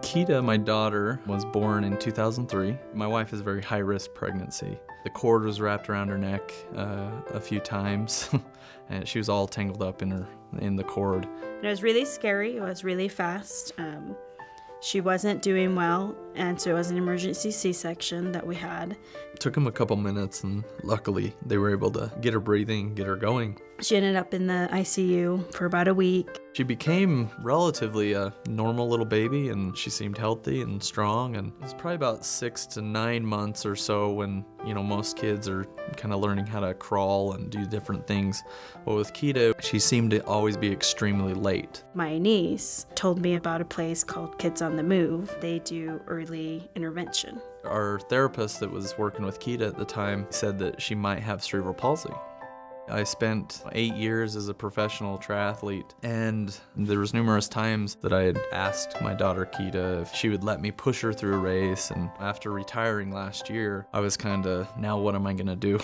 Keita, my daughter, was born in 2003. My wife is a very high-risk pregnancy. The cord was wrapped around her neck a few times, and she was all tangled up in the cord. And it was really scary. It was really fast. She wasn't doing well, and so it was an emergency C-section that we had. It took them a couple minutes, and luckily they were able to get her breathing, get her going. She ended up in the ICU for about a week. She became relatively a normal little baby, and she seemed healthy and strong. And it was probably about 6 to 9 months or so when, most kids are kind of learning how to crawl and do different things. But with Keita, she seemed to always be extremely late. My niece told me about a place called Kids on the Move. They do early intervention. Our therapist that was working with Keita at the time said that she might have cerebral palsy. I spent 8 years as a professional triathlete, and there was numerous times that I had asked my daughter Keita if she would let me push her through a race, and after retiring last year, I was now what am I gonna do?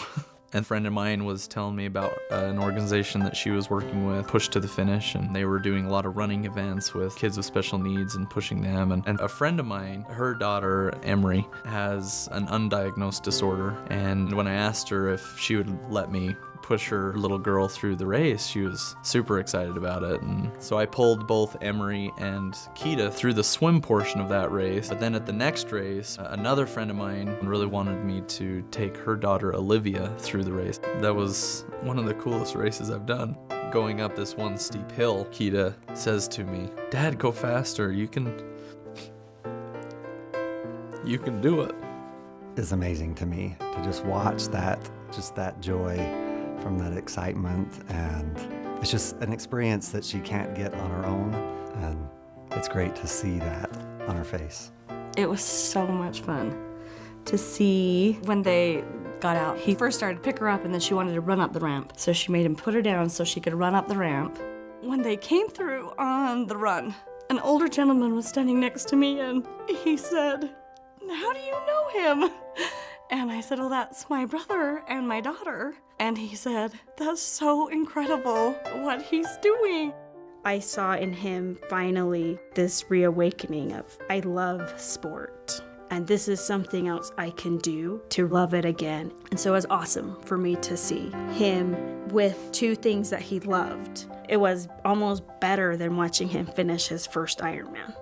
And a friend of mine was telling me about an organization that she was working with, Push to the Finish, and they were doing a lot of running events with kids with special needs and pushing them. And a friend of mine, her daughter, Emery, has an undiagnosed disorder, and when I asked her if she would let me push her little girl through the race, she was super excited about it. And so I pulled both Emery and Keita through the swim portion of that race. But then at the next race, another friend of mine really wanted me to take her daughter Olivia through the race. That was one of the coolest races I've done. Going up this one steep hill, Keita says to me, "Dad, go faster, you can do it." It's amazing to me to just watch that joy from that excitement, and it's just an experience that she can't get on her own, and it's great to see that on her face. It was so much fun to see when they got out. He first started to pick her up, and then she wanted to run up the ramp, so she made him put her down so she could run up the ramp. When they came through on the run, an older gentleman was standing next to me, and he said, "How do you know him?" And I said, "Oh, that's my brother and my daughter." And he said, "That's so incredible what he's doing." I saw in him finally this reawakening of, I love sport, and this is something else I can do to love it again. And so it was awesome for me to see him with two things that he loved. It was almost better than watching him finish his first Ironman.